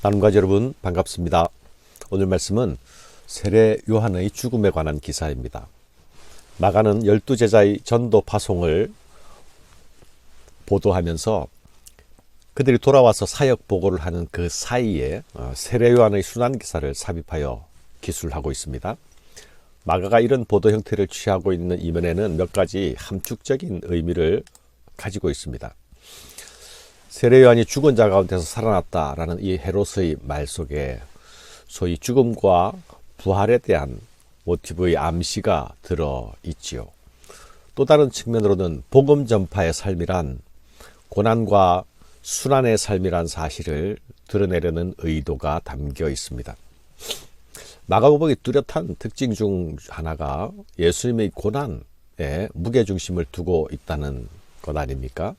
하나님과 여러분 반갑습니다. 오늘 말씀은 세례 요한의 죽음에 관한 기사입니다. 마가는 12제자의 전도 파송을 보도하면서 그들이 돌아와서 사역 보고를 하는 그 사이에 세례 요한의 순환 기사를 삽입하여 기술하고 있습니다. 마가가 이런 보도 형태를 취하고 있는 이면에는 몇 가지 함축적인 의미를 가지고 있습니다. 세례 요한이 죽은 자 가운데서 살아났다라는 이 헤롯의 말 속에 소위 죽음과 부활에 대한 모티브의 암시가 들어있지요. 또 다른 측면으로는 복음 전파의 삶이란 고난과 순환의 삶이란 사실을 드러내려는 의도가 담겨 있습니다. 마가복음의 뚜렷한 특징 중 하나가 예수님의 고난에 무게중심을 두고 있다는 것 아닙니까?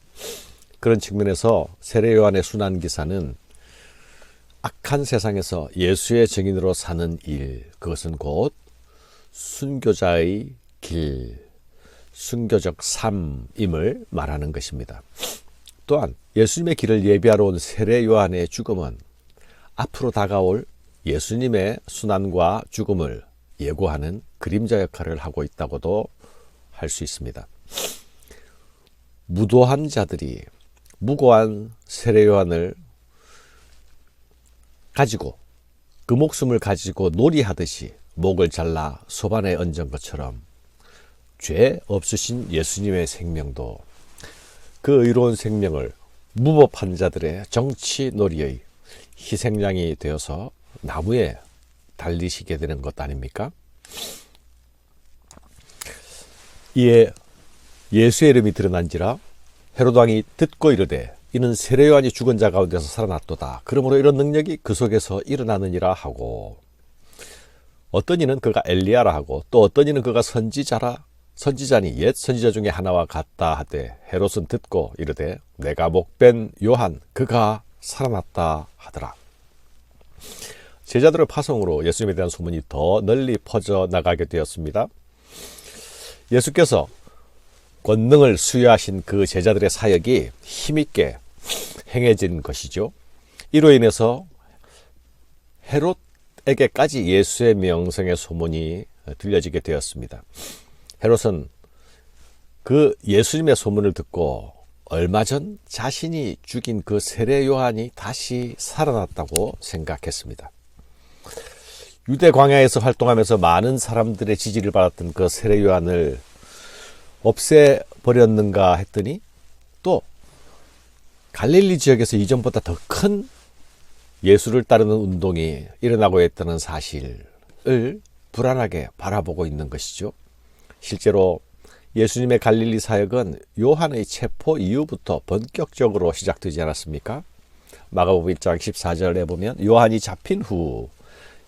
그런 측면에서 세례 요한의 순환 기사는 악한 세상에서 예수의 증인으로 사는 일, 그것은 곧 순교자의 길, 순교적 삶임을 말하는 것입니다. 또한 예수님의 길을 예비하러 온 세례 요한의 죽음은 앞으로 다가올 예수님의 순환과 죽음을 예고하는 그림자 역할을 하고 있다고도 할 수 있습니다. 무도한 자들이 무고한 세례 요한을 가지고 그 목숨을 가지고 놀이하듯이 목을 잘라 소반에 얹은 것처럼 죄 없으신 예수님의 생명도 그 의로운 생명을 무법한 자들의 정치 놀이의 희생양이 되어서 나무에 달리시게 되는 것 아닙니까? 이에 예수의 이름이 드러난지라 헤롯 왕이 듣고 이르되 이는 세례 요한이 죽은 자 가운데서 살아났도다. 그러므로 이런 능력이 그 속에서 일어나느니라 하고, 어떤 이는 그가 엘리야라 하고 또 어떤 이는 그가 선지자니 옛 선지자 중에 하나와 같다 하되 헤롯은 듣고 이르되 내가 목벤 요한 그가 살아났다 하더라. 제자들의 파송으로 예수님에 대한 소문이 더 널리 퍼져 나가게 되었습니다. 예수께서 권능을 수여하신 그 제자들의 사역이 힘있게 행해진 것이죠. 이로 인해서 헤롯에게까지 예수의 명성의 소문이 들려지게 되었습니다. 헤롯은 그 예수님의 소문을 듣고 얼마 전 자신이 죽인 그 세례 요한이 다시 살아났다고 생각했습니다. 유대 광야에서 활동하면서 많은 사람들의 지지를 받았던 그 세례 요한을 없애버렸는가 했더니 또 갈릴리 지역에서 이전보다 더 큰 예수를 따르는 운동이 일어나고 있다는 사실을 불안하게 바라보고 있는 것이죠. 실제로 예수님의 갈릴리 사역은 요한의 체포 이후부터 본격적으로 시작되지 않았습니까? 마가복음 1장 14절에 보면 요한이 잡힌 후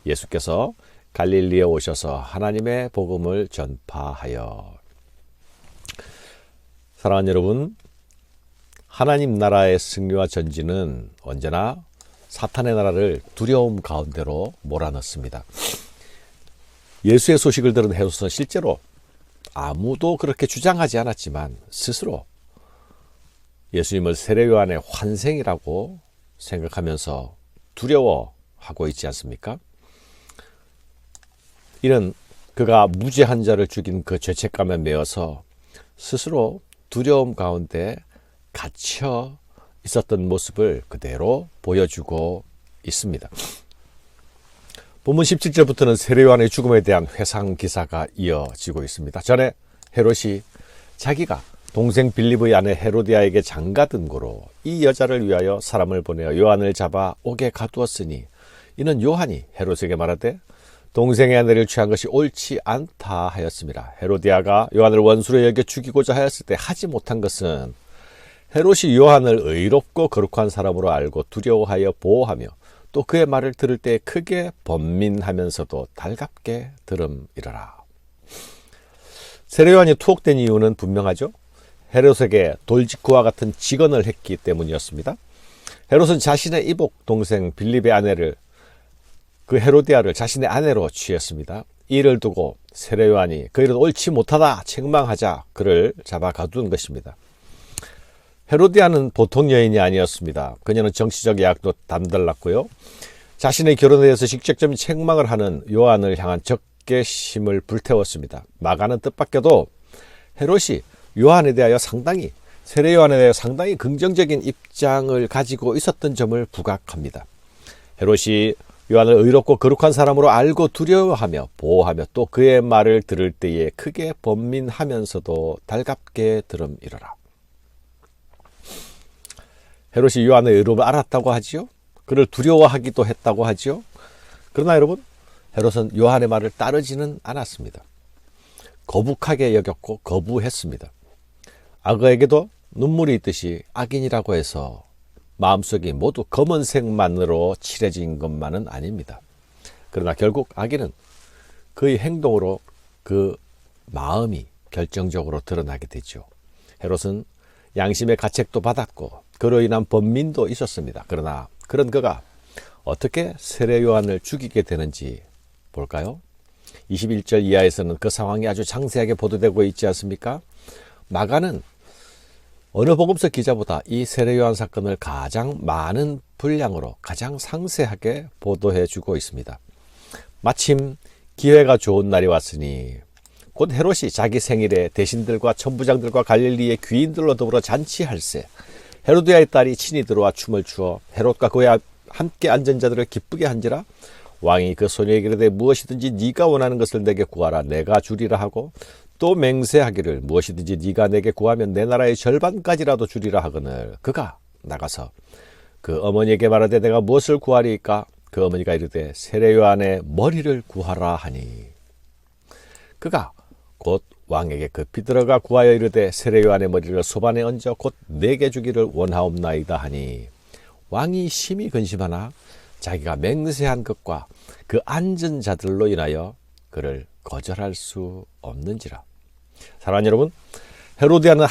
예수께서 갈릴리에 오셔서 하나님의 복음을 전파하여. 사랑하는 여러분, 하나님 나라의 승리와 전진은 언제나 사탄의 나라를 두려움 가운데로 몰아넣습니다. 예수의 소식을 들은 헤롯은 실제로 아무도 그렇게 주장하지 않았지만 스스로 예수님을 세례 요한의 환생이라고 생각하면서 두려워하고 있지 않습니까? 이는 그가 무죄한 자를 죽인 그 죄책감에 매여서 스스로 두려움 가운데 갇혀 있었던 모습을 그대로 보여주고 있습니다. 본문 17절부터는 세례 요한의 죽음에 대한 회상 기사가 이어지고 있습니다. 전에 헤롯이 자기가 동생 빌립의 아내 헤로디아에게 장가든 고로 이 여자를 위하여 사람을 보내어 요한을 잡아 옥에 가두었으니 이는 요한이 헤롯에게 말하되 동생의 아내를 취한 것이 옳지 않다 하였습니다. 헤로디아가 요한을 원수로 여겨 죽이고자 하였을 때 하지 못한 것은 헤롯이 요한을 의롭고 거룩한 사람으로 알고 두려워하여 보호하며 또 그의 말을 들을 때 크게 번민하면서도 달갑게 들음이러라. 세례 요한이 투옥된 이유는 분명하죠. 헤롯에게 돌직구와 같은 직언을 했기 때문이었습니다. 헤롯은 자신의 이복 동생 빌립의 아내를 그 헤로디아를 자신의 아내로 취했습니다. 이를 두고 세례 요한이 그 일은 옳지 못하다 책망하자 그를 잡아 가둔 것입니다. 헤로디아는 보통 여인이 아니었습니다. 그녀는 정치적 약도 남달랐고요. 자신의 결혼에 대해서 직접적인 책망을 하는 요한을 향한 적개심을 불태웠습니다. 마가는 뜻밖에도 헤롯이 요한에 대하여 상당히 세례 요한에 대하여 상당히 긍정적인 입장을 가지고 있었던 점을 부각합니다. 헤롯이 요한을 의롭고 거룩한 사람으로 알고 두려워하며 보호하며 또 그의 말을 들을 때에 크게 번민하면서도 달갑게 들음이러라. 헤롯이 요한의 의로움을 알았다고 하지요. 그를 두려워하기도 했다고 하지요. 그러나 여러분, 헤롯은 요한의 말을 따르지는 않았습니다. 거북하게 여겼고 거부했습니다. 악어에게도 눈물이 있듯이 악인이라고 해서 마음속이 모두 검은색만으로 칠해진 것만은 아닙니다. 그러나 결국 악인은 그의 행동으로 그 마음이 결정적으로 드러나게 되죠. 헤롯은 양심의 가책도 받았고 그로 인한 번민도 있었습니다. 그러나 그런 그가 어떻게 세례 요한을 죽이게 되는지 볼까요? 21절 이하에서는 그 상황이 아주 상세하게 보도되고 있지 않습니까? 마가는 어느 복음서 기자보다 이 세례 요한 사건을 가장 많은 분량으로 가장 상세하게 보도해 주고 있습니다. 마침 기회가 좋은 날이 왔으니 곧 헤롯이 자기 생일에 대신들과 천부장들과 갈릴리의 귀인들로 더불어 잔치할세 헤로디아의 딸이 친히 들어와 춤을 추어 헤롯과 그와 함께 앉은 자들을 기쁘게 한지라 왕이 그 소녀에게 이르되 무엇이든지 네가 원하는 것을 내게 구하라 내가 주리라 하고 또 맹세하기를 무엇이든지 네가 내게 구하면 내 나라의 절반까지라도 주리라 하거늘 그가 나가서 그 어머니에게 말하되 내가 무엇을 구하리이까 그 어머니가 이르되 세례 요한의 머리를 구하라 하니 그가 곧 왕에게 급히 들어가 구하여 이르되 세례 요한의 머리를 소반에 얹어 곧 내게 주기를 원하옵나이다 하니 왕이 심히 근심하나 자기가 맹세한 것과 그 앉은 자들로 인하여 그를 거절할 수 없는지라. 사랑하는 여러분, 헤로디아는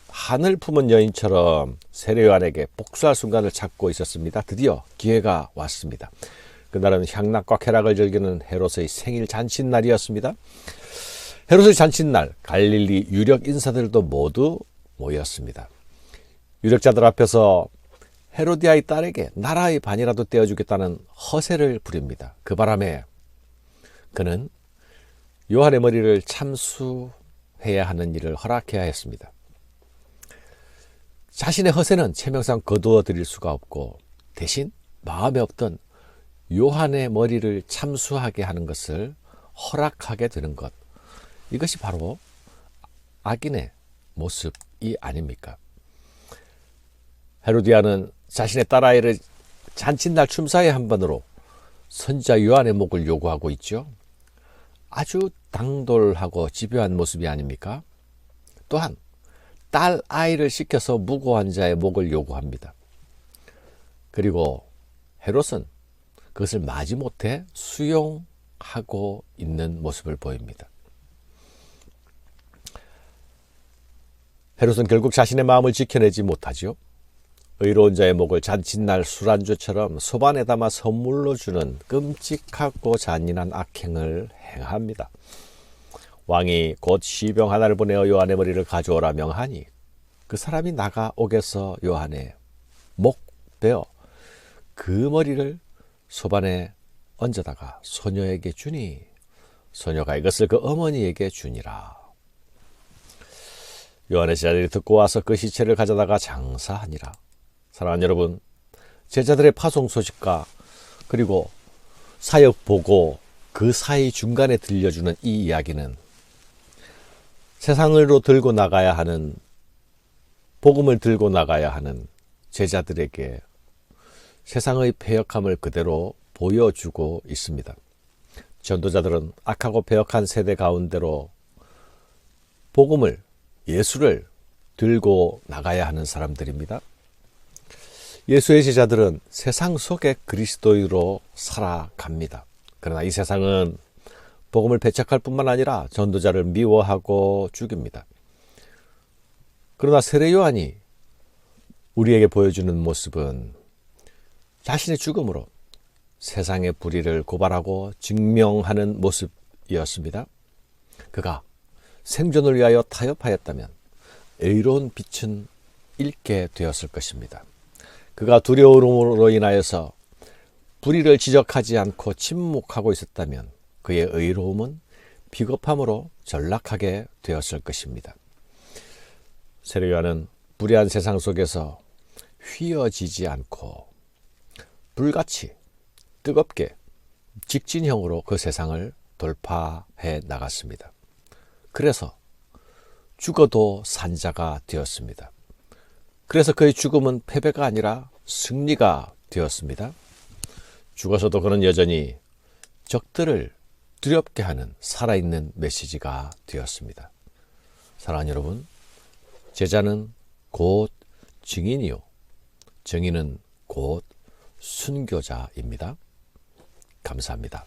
한을 품은 여인처럼 세례 요한에게 복수할 순간을 찾고 있었습니다. 드디어 기회가 왔습니다. 그날은 향락과 쾌락을 즐기는 헤롯의 생일 잔칫날이었습니다. 헤롯의 잔칫날, 갈릴리 유력 인사들도 모두 모였습니다. 유력자들 앞에서 헤로디아의 딸에게 나라의 반이라도 떼어주겠다는 허세를 부립니다. 그 바람에 그는 요한의 머리를 참수해야 하는 일을 허락해야 했습니다. 자신의 허세는 체명상 거두어 드릴 수가 없고 대신 마음에 없던 요한의 머리를 참수하게 하는 것을 허락하게 되는 것. 이것이 바로 악인의 모습이 아닙니까? 헤로디아는 자신의 딸아이를 잔칫날 춤사위 한 번으로 선지자 요한의 목을 요구하고 있죠. 아주 당돌하고 집요한 모습이 아닙니까? 또한 딸 아이를 시켜서 무고한 자의 목을 요구합니다. 그리고 헤롯은 그것을 마지못해 수용하고 있는 모습을 보입니다. 헤롯은 결국 자신의 마음을 지켜내지 못하죠. 의로운 자의 목을 잔칫날 술안주처럼 소반에 담아 선물로 주는 끔찍하고 잔인한 악행을 행합니다. 왕이 곧 시병 하나를 보내어 요한의 머리를 가져오라 명하니 그 사람이 나가 옥에서 요한의 목 베어 그 머리를 소반에 얹어다가 소녀에게 주니 소녀가 이것을 그 어머니에게 주니라. 요한의 제자들이 듣고 와서 그 시체를 가져다가 장사하니라. 사랑하는 여러분, 제자들의 파송 소식과 그리고 사역 보고 그 사이 중간에 들려주는 이 이야기는 세상으로 들고 나가야 하는 복음을 들고 나가야 하는 제자들에게 세상의 패역함을 그대로 보여주고 있습니다. 전도자들은 악하고 패역한 세대 가운데로 복음을 예수를 들고 나가야 하는 사람들입니다. 예수의 제자들은 세상 속에 그리스도인으로 살아갑니다. 그러나 이 세상은 복음을 배척할 뿐만 아니라 전도자를 미워하고 죽입니다. 그러나 세례 요한이 우리에게 보여주는 모습은 자신의 죽음으로 세상의 불의를 고발하고 증명하는 모습이었습니다. 그가 생존을 위하여 타협하였다면 의로운 빛은 잃게 되었을 것입니다. 그가 두려움으로 인하여서 불의를 지적하지 않고 침묵하고 있었다면 그의 의로움은 비겁함으로 전락하게 되었을 것입니다. 세례요한은 불의한 세상 속에서 휘어지지 않고 불같이 뜨겁게 직진형으로 그 세상을 돌파해 나갔습니다. 그래서 죽어도 산자가 되었습니다. 그래서 그의 죽음은 패배가 아니라 승리가 되었습니다. 죽어서도 그는 여전히 적들을 두렵게 하는 살아있는 메시지가 되었습니다. 사랑하는 여러분, 제자는 곧 증인이요, 증인은 곧 순교자입니다. 감사합니다.